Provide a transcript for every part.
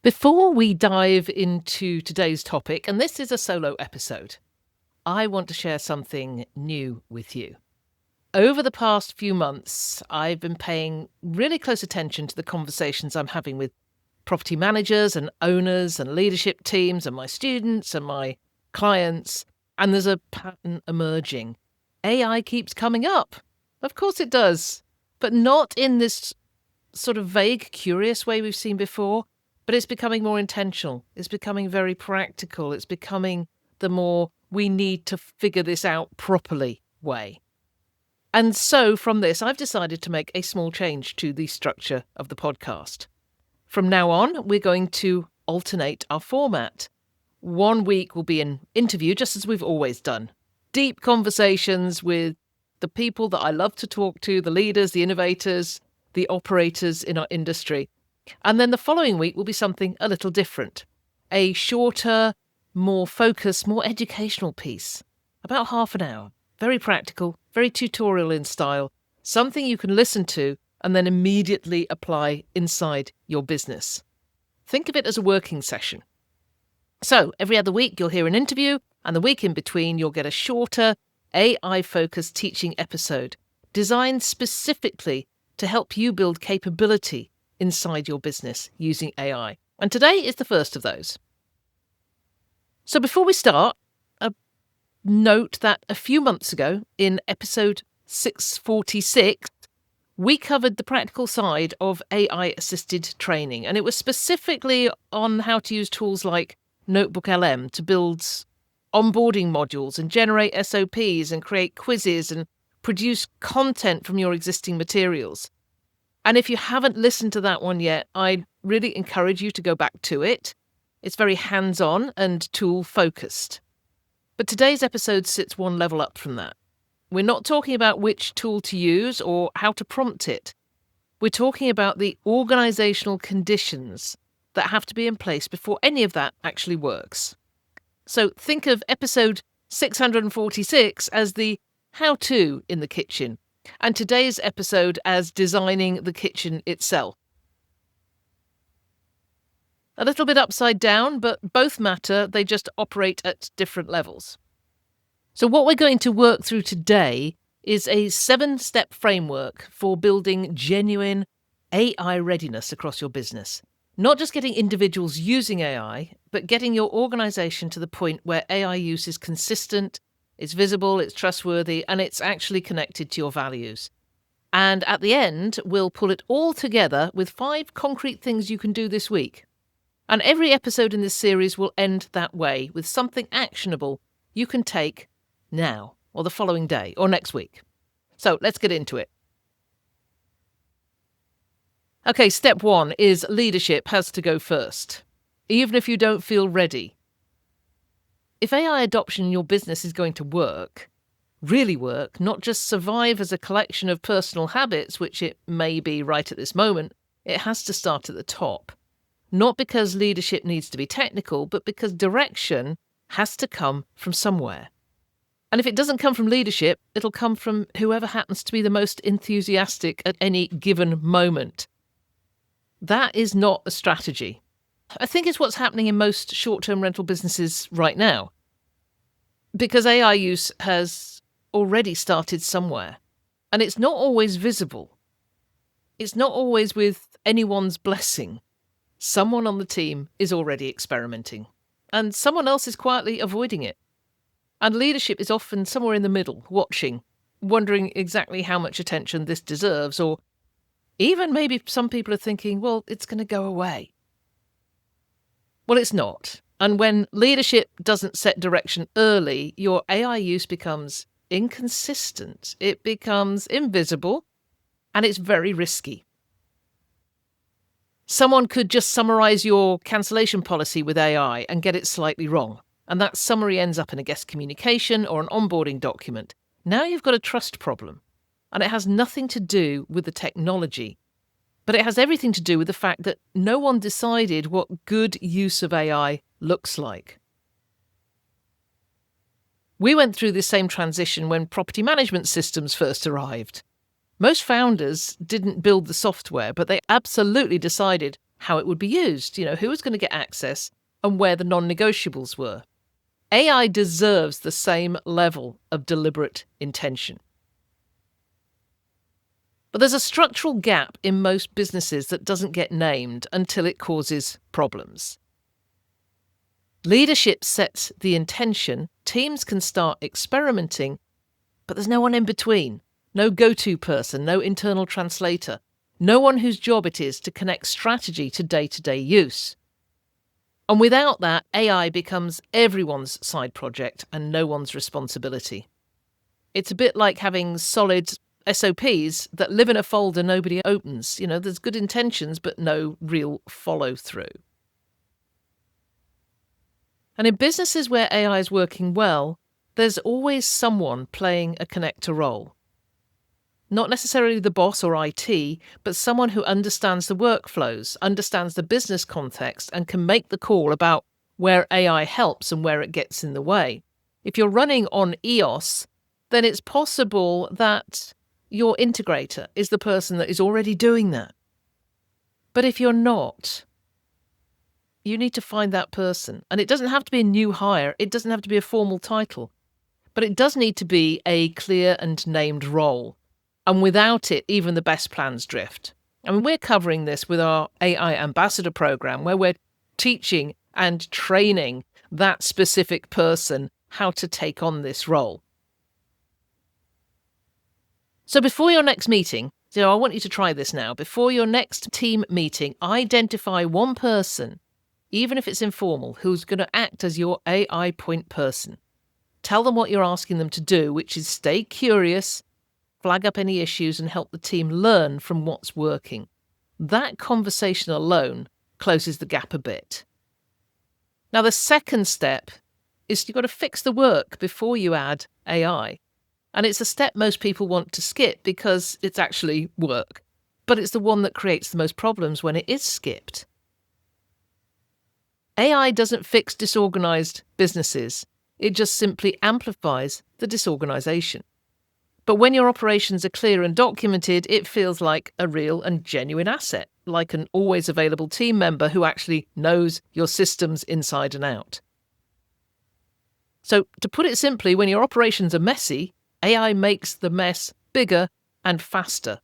Before we dive into today's topic, and this is a solo episode, I want to share something new with you. Over the past few months, I've been paying really close attention to the conversations I'm having with property managers and owners and leadership teams and my students and my clients, and there's a pattern emerging. AI keeps coming up. Of course it does, but not in this sort of vague, curious way we've seen before. But it's becoming more intentional. It's becoming very practical. It's becoming the more we need to figure this out properly way. And so from this, I've decided to make a small change to the structure of the podcast. From now on, we're going to alternate our format. 1 week will be an interview, just as we've always done. Deep conversations with the people that I love to talk to, the leaders, the innovators, the operators in our industry. And then the following week will be something a little different. A shorter, more focused, more educational piece. About half an hour. Very practical, very tutorial in style. Something you can listen to and then immediately apply inside your business. Think of it as a working session. So every other week you'll hear an interview, and the week in between you'll get a shorter, AI-focused teaching episode designed specifically to help you build capability inside your business using AI. And today is the first of those. So before we start, note that a few months ago, in episode 646, we covered the practical side of AI-assisted training, and it was specifically on how to use tools like Notebook LM to build onboarding modules and generate SOPs and create quizzes and produce content from your existing materials. And if you haven't listened to that one yet, I really encourage you to go back to it. It's very hands-on and tool-focused. But today's episode sits one level up from that. We're not talking about which tool to use or how to prompt it. We're talking about the organizational conditions that have to be in place before any of that actually works. So think of episode 646 as the how-to in the kitchen, and today's episode as designing the kitchen itself. A little bit upside down, but both matter, they just operate at different levels. So what we're going to work through today is a 7-step framework for building genuine AI readiness across your business. Not just getting individuals using AI, but getting your organization to the point where AI use is consistent, it's visible, it's trustworthy, and it's actually connected to your values. And at the end, we'll pull it all together with 5 concrete things you can do this week. And every episode in this series will end that way, with something actionable you can take now, or the following day, or next week. So let's get into it. Okay, step 1 is leadership has to go first, even if you don't feel ready. If AI adoption in your business is going to work, really work, not just survive as a collection of personal habits, which it may be right at this moment, it has to start at the top. Not because leadership needs to be technical, but because direction has to come from somewhere. And if it doesn't come from leadership, it'll come from whoever happens to be the most enthusiastic at any given moment. That is not a strategy. I think it's what's happening in most short-term rental businesses right now. Because AI use has already started somewhere. And it's not always visible. It's not always with anyone's blessing. Someone on the team is already experimenting. And someone else is quietly avoiding it. And leadership is often somewhere in the middle, watching, wondering exactly how much attention this deserves, or even maybe some people are thinking, well, it's going to go away. Well, it's not. And when leadership doesn't set direction early, your AI use becomes inconsistent, it becomes invisible, and it's very risky. Someone could just summarize your cancellation policy with AI and get it slightly wrong, and that summary ends up in a guest communication or an onboarding document. Now you've got a trust problem, and it has nothing to do with the technology. But it has everything to do with the fact that no one decided what good use of AI looks like. We went through this same transition when property management systems first arrived. Most founders didn't build the software, but they absolutely decided how it would be used, who was going to get access and where the non-negotiables were. AI deserves the same level of deliberate intention. But there's a structural gap in most businesses that doesn't get named until it causes problems. Leadership sets the intention, teams can start experimenting, but there's no one in between. No go-to person, no internal translator, no one whose job it is to connect strategy to day-to-day use. And without that, AI becomes everyone's side project and no one's responsibility. It's a bit like having solid SOPs that live in a folder nobody opens. There's good intentions, but no real follow-through. And in businesses where AI is working well, there's always someone playing a connector role. Not necessarily the boss or IT, but someone who understands the workflows, understands the business context, and can make the call about where AI helps and where it gets in the way. If you're running on EOS, then it's possible that your integrator is the person that is already doing that. But if you're not, you need to find that person. And it doesn't have to be a new hire. It doesn't have to be a formal title. But it does need to be a clear and named role. And without it, even the best plans drift. We're covering this with our AI Ambassador program, where we're teaching and training that specific person how to take on this role. So before your next meeting, I want you to try this now. Before your next team meeting, identify one person, even if it's informal, who's going to act as your AI point person. Tell them what you're asking them to do, which is stay curious, flag up any issues, and help the team learn from what's working. That conversation alone closes the gap a bit. Now, the second step is you've got to fix the work before you add AI. And it's a step most people want to skip because it's actually work. But it's the one that creates the most problems when it is skipped. AI doesn't fix disorganized businesses. It just simply amplifies the disorganization. But when your operations are clear and documented, it feels like a real and genuine asset, like an always available team member who actually knows your systems inside and out. So, to put it simply, when your operations are messy, AI makes the mess bigger and faster.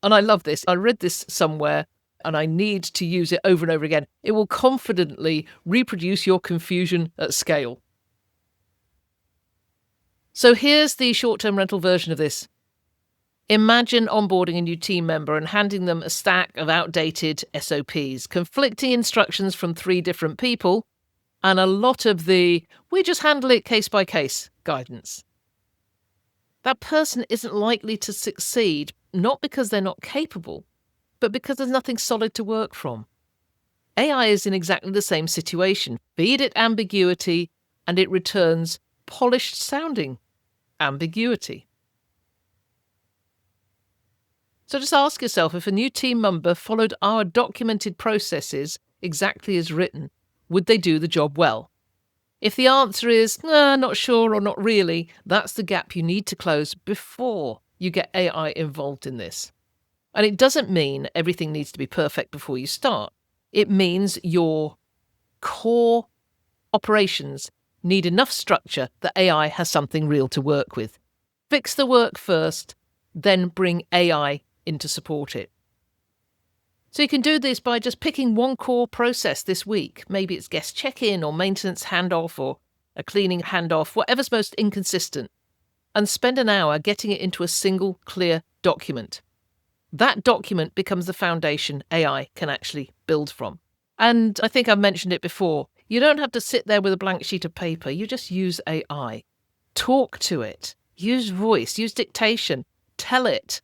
And I love this. I read this somewhere and I need to use it over and over again. It will confidently reproduce your confusion at scale. So here's the short-term rental version of this. Imagine onboarding a new team member and handing them a stack of outdated SOPs, conflicting instructions from 3 different people, and a lot of the "we just handle it case by case" guidance. That person isn't likely to succeed, not because they're not capable, but because there's nothing solid to work from. AI is in exactly the same situation. Feed it ambiguity, and it returns polished-sounding ambiguity. So just ask yourself, if a new team member followed our documented processes exactly as written, would they do the job well? If the answer is, not sure or not really, that's the gap you need to close before you get AI involved in this. And it doesn't mean everything needs to be perfect before you start. It means your core operations need enough structure that AI has something real to work with. Fix the work first, then bring AI in to support it. So you can do this by just picking one core process this week. Maybe it's guest check-in or maintenance handoff or a cleaning handoff, whatever's most inconsistent, and spend an hour getting it into a single clear document. That document becomes the foundation AI can actually build from. And I think I've mentioned it before. You don't have to sit there with a blank sheet of paper. You just use AI. Talk to it. Use voice. Use dictation. Tell it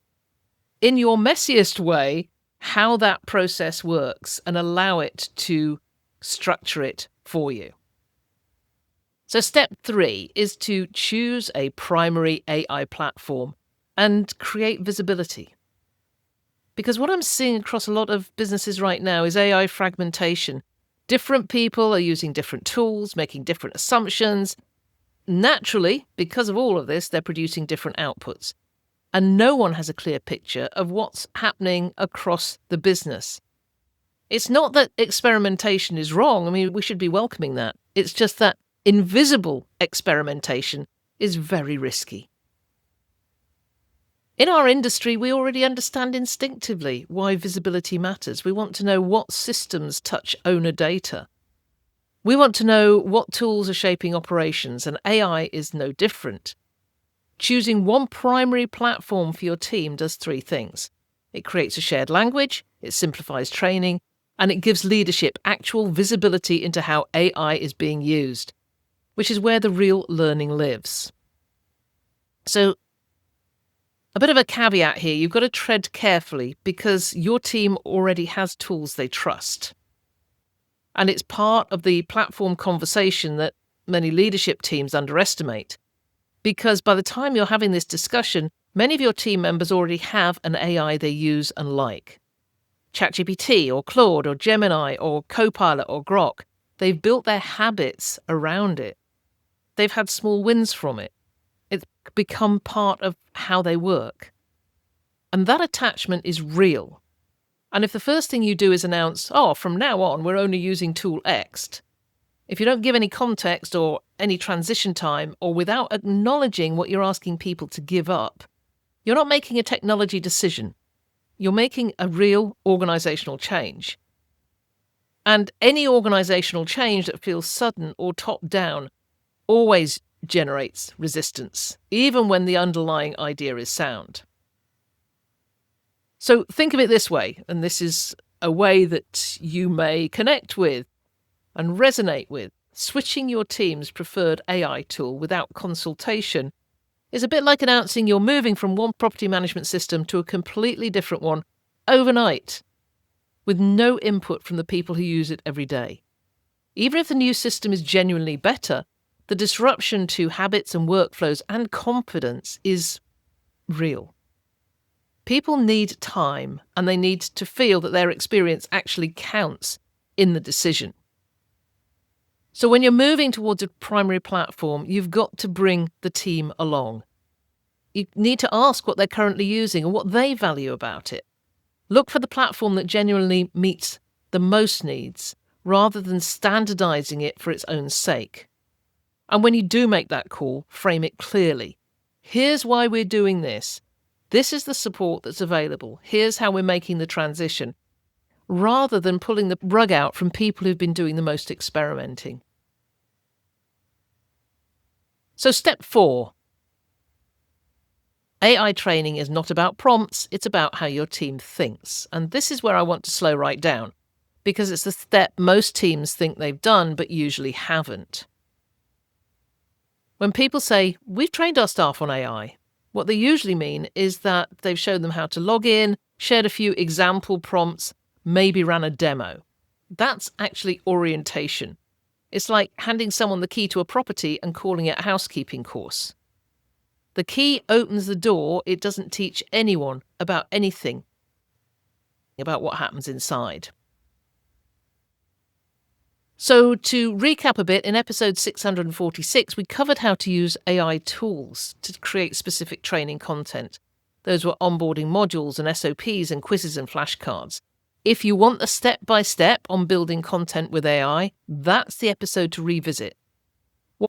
in your messiest way how that process works and allow it to structure it for you. So step 3 is to choose a primary AI platform and create visibility. Because what I'm seeing across a lot of businesses right now is AI fragmentation. Different people are using different tools, making different assumptions. Naturally, because of all of this, they're producing different outputs. And no one has a clear picture of what's happening across the business. It's not that experimentation is wrong. I mean, we should be welcoming that. It's just that invisible experimentation is very risky. In our industry, we already understand instinctively why visibility matters. We want to know what systems touch owner data. We want to know what tools are shaping operations, and AI is no different. Choosing one primary platform for your team does three things. It creates a shared language, it simplifies training, and it gives leadership actual visibility into how AI is being used, which is where the real learning lives. So, a bit of a caveat here, you've got to tread carefully because your team already has tools they trust. And it's part of the platform conversation that many leadership teams underestimate. Because by the time you're having this discussion, many of your team members already have an AI they use and like. ChatGPT or Claude or Gemini or Copilot or Grok, they've built their habits around it. They've had small wins from it. It's become part of how they work. And that attachment is real. And if the first thing you do is announce, from now on, we're only using tool X, if you don't give any context or any transition time, or without acknowledging what you're asking people to give up, you're not making a technology decision. You're making a real organizational change. And any organizational change that feels sudden or top-down always generates resistance, even when the underlying idea is sound. So think of it this way, and this is a way that you may connect with and resonate with. Switching your team's preferred AI tool without consultation is a bit like announcing you're moving from one property management system to a completely different one overnight, with no input from the people who use it every day. Even if the new system is genuinely better, the disruption to habits and workflows and confidence is real. People need time, and they need to feel that their experience actually counts in the decision. So when you're moving towards a primary platform, you've got to bring the team along. You need to ask what they're currently using and what they value about it. Look for the platform that genuinely meets the most needs, rather than standardizing it for its own sake. And when you do make that call, frame it clearly. Here's why we're doing this. This is the support that's available. Here's how we're making the transition, rather than pulling the rug out from people who've been doing the most experimenting. So step 4. AI training is not about prompts, it's about how your team thinks. And this is where I want to slow right down, because it's the step most teams think they've done but usually haven't. When people say, we've trained our staff on AI, what they usually mean is that they've shown them how to log in, shared a few example prompts, maybe ran a demo. That's actually orientation. It's like handing someone the key to a property and calling it a housekeeping course. The key opens the door, it doesn't teach anyone about anything, about what happens inside. So to recap a bit, in episode 646, we covered how to use AI tools to create specific training content. Those were onboarding modules and SOPs and quizzes and flashcards. If you want the step-by-step on building content with AI, that's the episode to revisit.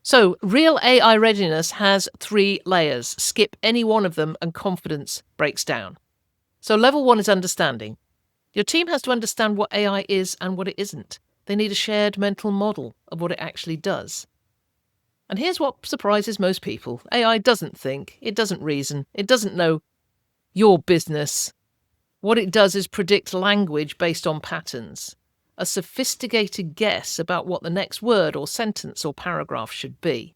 So, real AI readiness has 3 layers. Skip any one of them and confidence breaks down. So level 1 is understanding. Your team has to understand what AI is and what it isn't. They need a shared mental model of what it actually does. And here's what surprises most people. AI doesn't think, it doesn't reason, it doesn't know your business. What it does is predict language based on patterns, a sophisticated guess about what the next word or sentence or paragraph should be.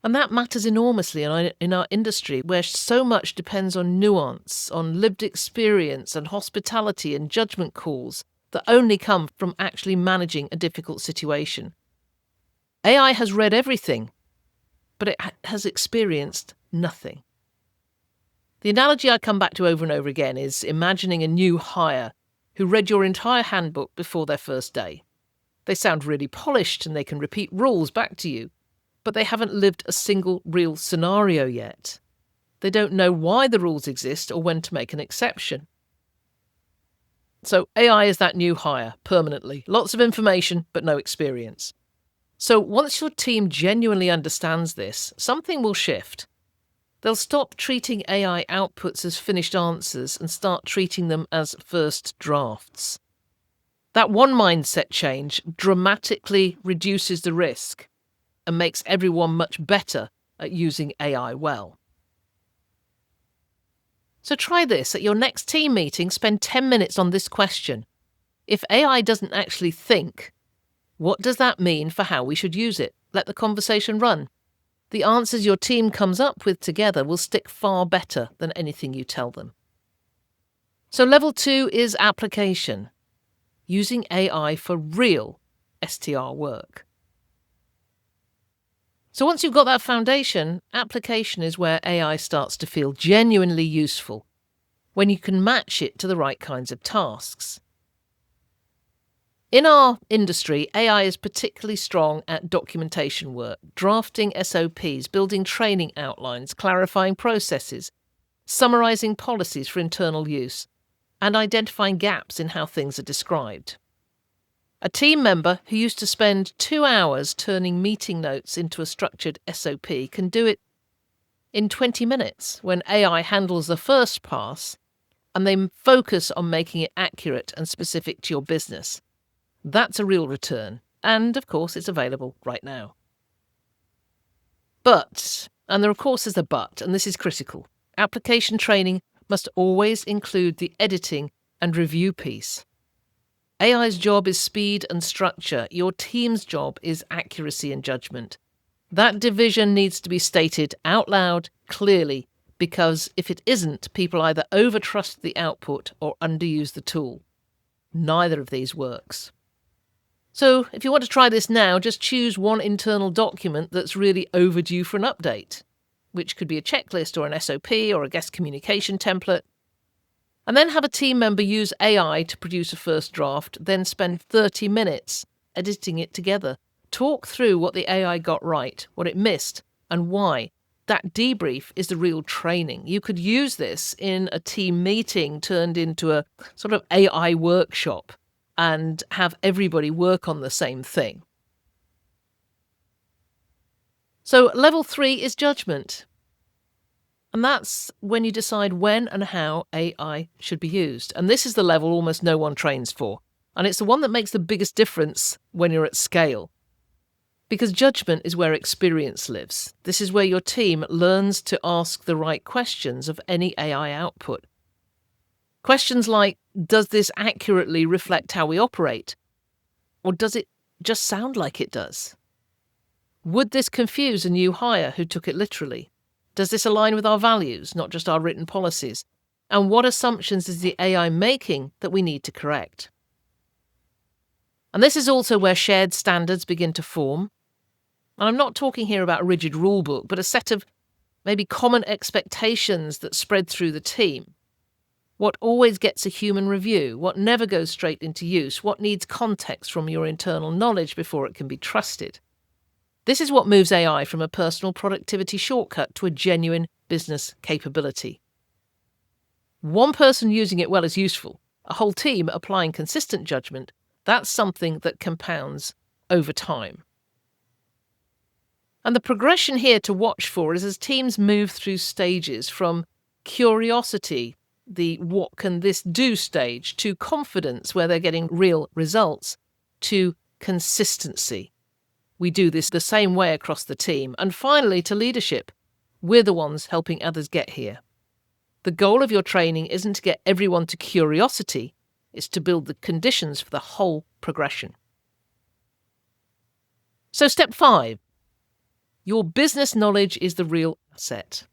And that matters enormously in our industry, where so much depends on nuance, on lived experience and hospitality and judgment calls that only come from actually managing a difficult situation. AI has read everything, but it has experienced nothing. The analogy I come back to over and over again is imagining a new hire who read your entire handbook before their first day. They sound really polished and they can repeat rules back to you, but they haven't lived a single real scenario yet. They don't know why the rules exist or when to make an exception. So AI is that new hire, permanently. Lots of information, but no experience. So once your team genuinely understands this, something will shift. They'll stop treating AI outputs as finished answers and start treating them as first drafts. That one mindset change dramatically reduces the risk and makes everyone much better at using AI well. So try this. At your next team meeting, spend 10 minutes on this question. If AI doesn't actually think, what does that mean for how we should use it? Let the conversation run. The answers your team comes up with together will stick far better than anything you tell them. So level 2 is application. Using AI for real STR work. So once you've got that foundation, application is where AI starts to feel genuinely useful, when you can match it to the right kinds of tasks. In our industry, AI is particularly strong at documentation work, drafting SOPs, building training outlines, clarifying processes, summarizing policies for internal use, and identifying gaps in how things are described. A team member who used to spend 2 hours turning meeting notes into a structured SOP can do it in 20 minutes when AI handles the first pass and they focus on making it accurate and specific to your business. That's a real return, and of course it's available right now. But, and there of course is a but, and this is critical, application training must always include the editing and review piece. AI's job is speed and structure. Your team's job is accuracy and judgment. That division needs to be stated out loud, clearly, because if it isn't, people either overtrust the output or underuse the tool. Neither of these works. So if you want to try this now, just choose one internal document that's really overdue for an update, which could be a checklist or an SOP or a guest communication template, and then have a team member use AI to produce a first draft, then spend 30 minutes editing it together. Talk through what the AI got right, what it missed, and why. That debrief is the real training. You could use this in a team meeting turned into a sort of AI workshop and have everybody work on the same thing. So level 3 is judgment. And that's when you decide when and how AI should be used. And this is the level almost no one trains for. And it's the one that makes the biggest difference when you're at scale. Because judgment is where experience lives. This is where your team learns to ask the right questions of any AI output. Questions like, does this accurately reflect how we operate? Or does it just sound like it does? Would this confuse a new hire who took it literally? Does this align with our values, not just our written policies? And what assumptions is the AI making that we need to correct? And this is also where shared standards begin to form. And I'm not talking here about a rigid rulebook, but a set of maybe common expectations that spread through the team. What always gets a human review, what never goes straight into use, what needs context from your internal knowledge before it can be trusted. This is what moves AI from a personal productivity shortcut to a genuine business capability. One person using it well is useful. A whole team applying consistent judgment, that's something that compounds over time. And the progression here to watch for is as teams move through stages from curiosity, the what can this do stage, to confidence where they're getting real results, to consistency. We do this the same way across the team. And finally, to leadership. We're the ones helping others get here. The goal of your training isn't to get everyone to curiosity, it's to build the conditions for the whole progression. So step 5. Your business knowledge is the real asset.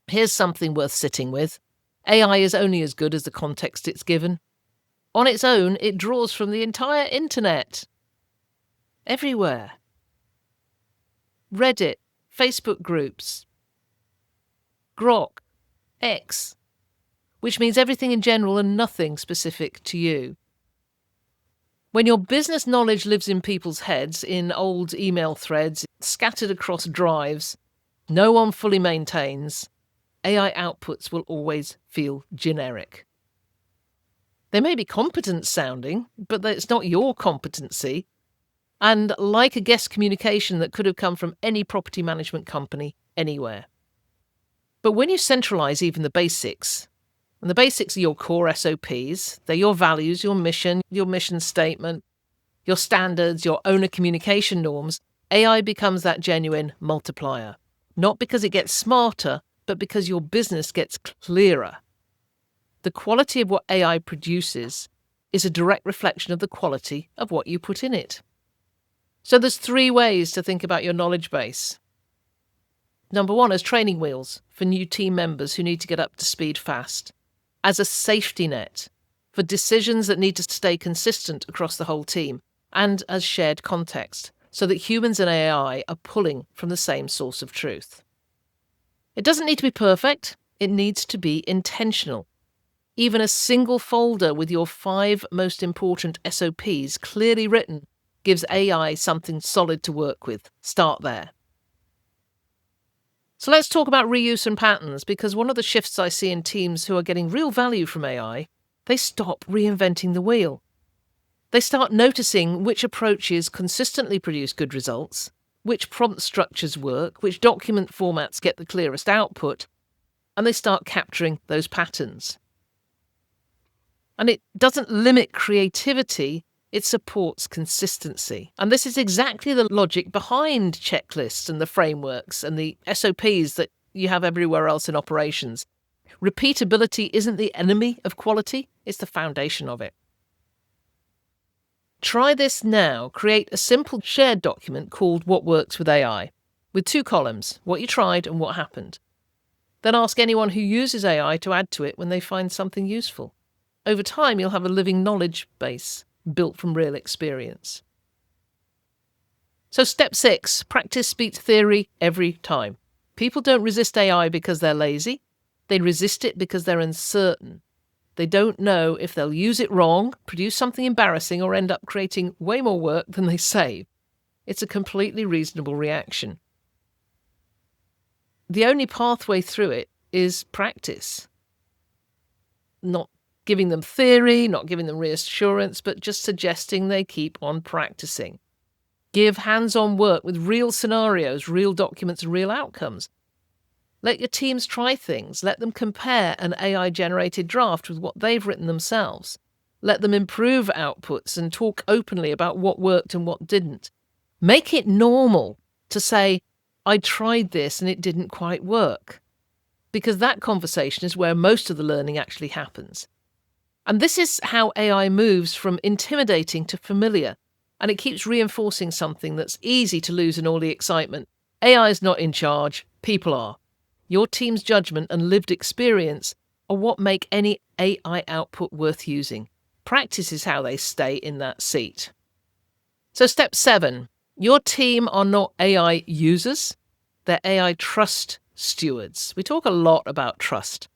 Here's something worth sitting with. AI is only as good as the context it's given. On its own, it draws from the entire internet. Everywhere. Reddit, Facebook groups, Grok, X, which means everything in general and nothing specific to you. When your business knowledge lives in people's heads, in old email threads, scattered across drives, no one fully maintains, AI outputs will always feel generic. They may be competent sounding, but it's not your competency, and like a guest communication that could have come from any property management company anywhere. But when you centralize even the basics, and the basics are your core SOPs, they're your values, your mission statement, your standards, your owner communication norms, AI becomes that genuine multiplier. Not because it gets smarter, but because your business gets clearer. The quality of what AI produces is a direct reflection of the quality of what you put in it. So there's 3 ways to think about your knowledge base. Number 1, as training wheels for new team members who need to get up to speed fast. As a safety net for decisions that need to stay consistent across the whole team. And as shared context, so that humans and AI are pulling from the same source of truth. It doesn't need to be perfect, it needs to be intentional. Even a single folder with your 5 most important SOPs clearly written gives AI something solid to work with. Start there. So let's talk about reuse and patterns, because one of the shifts I see in teams who are getting real value from AI, they stop reinventing the wheel. They start noticing which approaches consistently produce good results, which prompt structures work, which document formats get the clearest output, and they start capturing those patterns. And it doesn't limit creativity, it supports consistency. And this is exactly the logic behind checklists and the frameworks and the SOPs that you have everywhere else in operations. Repeatability isn't the enemy of quality, it's the foundation of it. Try this now. Create a simple shared document called What Works with AI, with 2 columns, what you tried and what happened. Then ask anyone who uses AI to add to it when they find something useful. Over time, you'll have a living knowledge base built from real experience. So step 6, practice beats theory every time. People don't resist AI because they're lazy. They resist it because they're uncertain. They don't know if they'll use it wrong, produce something embarrassing, or end up creating way more work than they save. It's a completely reasonable reaction. The only pathway through it is practice. Not giving them theory, not giving them reassurance, but just suggesting they keep on practicing. Give hands-on work with real scenarios, real documents, and real outcomes. Let your teams try things. Let them compare an AI-generated draft with what they've written themselves. Let them improve outputs and talk openly about what worked and what didn't. Make it normal to say, I tried this and it didn't quite work. Because that conversation is where most of the learning actually happens. And this is how AI moves from intimidating to familiar. And it keeps reinforcing something that's easy to lose in all the excitement. AI is not in charge, people are. Your team's judgment and lived experience are what make any AI output worth using. Practice is how they stay in that seat. So step 7, your team are not AI users, they're AI trust stewards. We talk a lot about trust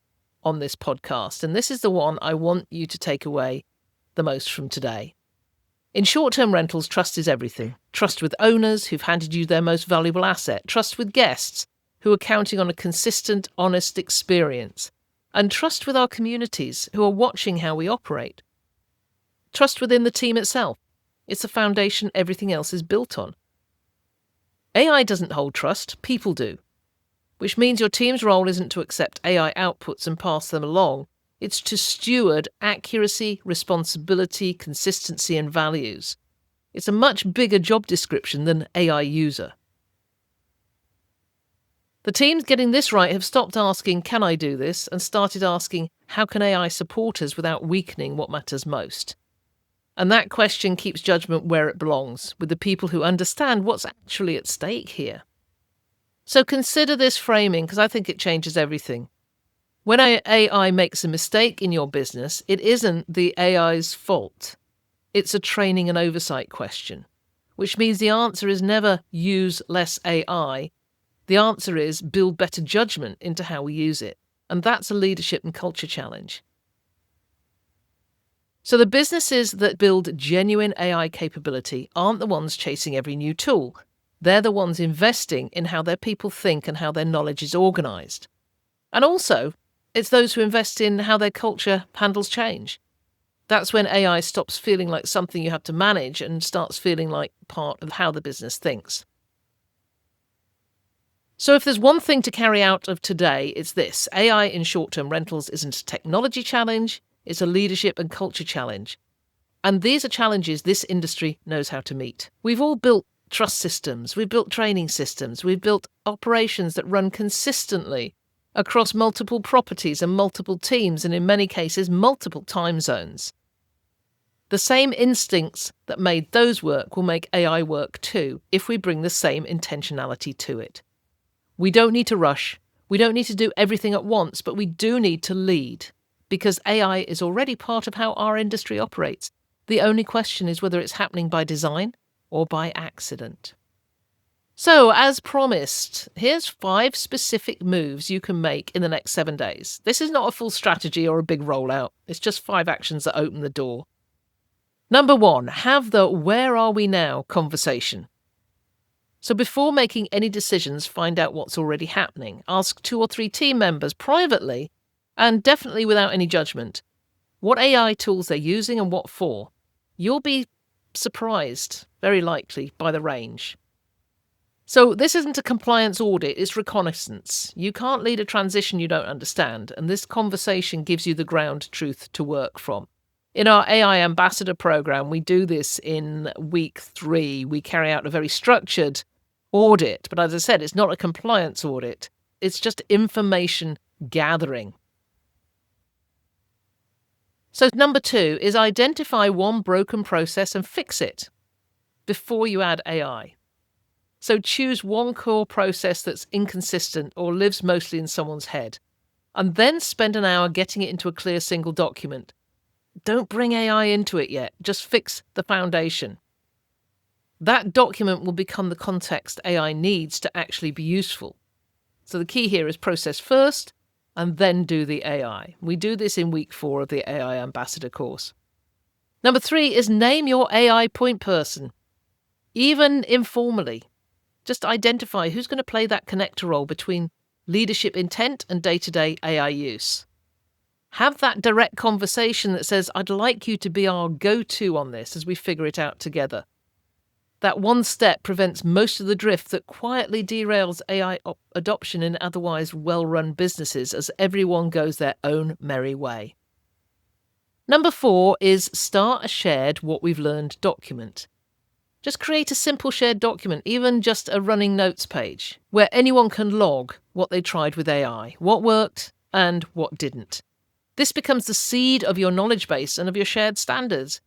on this podcast, and this is the one I want you to take away the most from today. In short-term rentals, trust is everything. Trust with owners who've handed you their most valuable asset. Trust with guests who are counting on a consistent, honest experience. And trust with our communities who are watching how we operate. Trust within the team itself. It's the foundation everything else is built on. AI doesn't hold trust, people do. Which means your team's role isn't to accept AI outputs and pass them along. It's to steward accuracy, responsibility, consistency, and values. It's a much bigger job description than AI user. The teams getting this right have stopped asking, can I do this? And started asking, how can AI support us without weakening what matters most? And that question keeps judgment where it belongs, with the people who understand what's actually at stake here. So consider this framing, because I think it changes everything. When AI makes a mistake in your business, it isn't the AI's fault. It's a training and oversight question, which means the answer is never use less AI. The answer is build better judgment into how we use it. And that's a leadership and culture challenge. So the businesses that build genuine AI capability aren't the ones chasing every new tool. They're the ones investing in how their people think and how their knowledge is organised. And also, it's those who invest in how their culture handles change. That's when AI stops feeling like something you have to manage and starts feeling like part of how the business thinks. So if there's one thing to carry out of today, it's this. AI in short-term rentals isn't a technology challenge, it's a leadership and culture challenge. And these are challenges this industry knows how to meet. We've all built trust systems, we've built training systems, we've built operations that run consistently across multiple properties and multiple teams, and in many cases, multiple time zones. The same instincts that made those work will make AI work too, if we bring the same intentionality to it. We don't need to rush, we don't need to do everything at once, but we do need to lead, because AI is already part of how our industry operates. The only question is whether it's happening by design or by accident. So, as promised, here's 5 specific moves you can make in the next 7 days. This is not a full strategy or a big rollout. It's just 5 actions that open the door. Number 1, have the "where are we now" conversation. So before making any decisions, find out what's already happening. Ask 2 or 3 team members privately, and definitely without any judgment, what AI tools they're using and what for. You'll be surprised, very likely, by the range. So this isn't a compliance audit, it's reconnaissance. You can't lead a transition you don't understand, and this conversation gives you the ground truth to work from. In our AI Ambassador program, we do this in week 3. We carry out a very structured audit, but as I said, it's not a compliance audit. It's just information gathering. So number 2 is identify one broken process and fix it before you add AI. So choose one core process that's inconsistent or lives mostly in someone's head, and then spend an hour getting it into a clear single document. Don't bring AI into it yet, just fix the foundation. That document will become the context AI needs to actually be useful. So the key here is process first and then do the AI. We do this in week 4 of the AI Ambassador course. Number 3 is name your AI point person, even informally. Just identify who's going to play that connector role between leadership intent and day-to-day AI use. Have that direct conversation that says, I'd like you to be our go-to on this as we figure it out together. That one step prevents most of the drift that quietly derails AI adoption in otherwise well-run businesses as everyone goes their own merry way. Number 4 is start a shared what we've learned document. Just create a simple shared document, even just a running notes page, where anyone can log what they tried with AI, what worked and what didn't. This becomes the seed of your knowledge base and of your shared standards.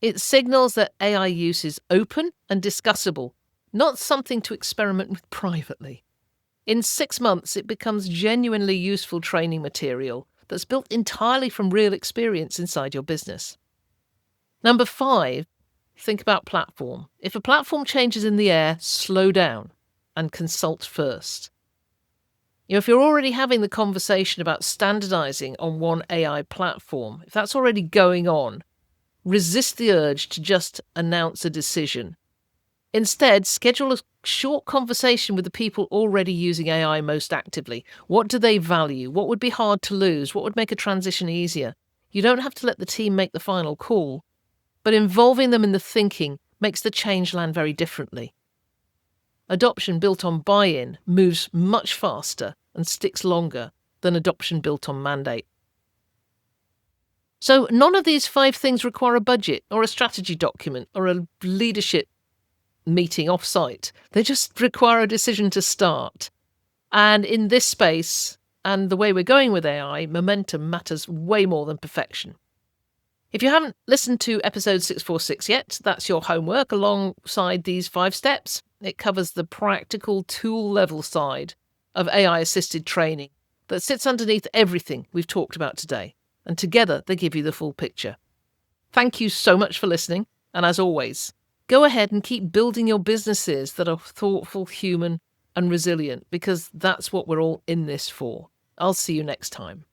It signals that AI use is open and discussable, not something to experiment with privately. In 6 months, it becomes genuinely useful training material that's built entirely from real experience inside your business. Number 5, think about platform. If a platform changes in the air, slow down and consult first. If you're already having the conversation about standardizing on one AI platform, if that's already going on, resist the urge to just announce a decision. Instead, schedule a short conversation with the people already using AI most actively. What do they value? What would be hard to lose? What would make a transition easier? You don't have to let the team make the final call, but involving them in the thinking makes the change land very differently. Adoption built on buy-in moves much faster and sticks longer than adoption built on mandate. So none of these 5 things require a budget or a strategy document or a leadership meeting off-site. They just require a decision to start. And in this space, and the way we're going with AI, momentum matters way more than perfection. If you haven't listened to episode 646 yet, that's your homework alongside these 5 steps. It covers the practical tool-level side of AI-assisted training that sits underneath everything we've talked about today. And together, they give you the full picture. Thank you so much for listening. And as always, go ahead and keep building your businesses that are thoughtful, human, and resilient, because that's what we're all in this for. I'll see you next time.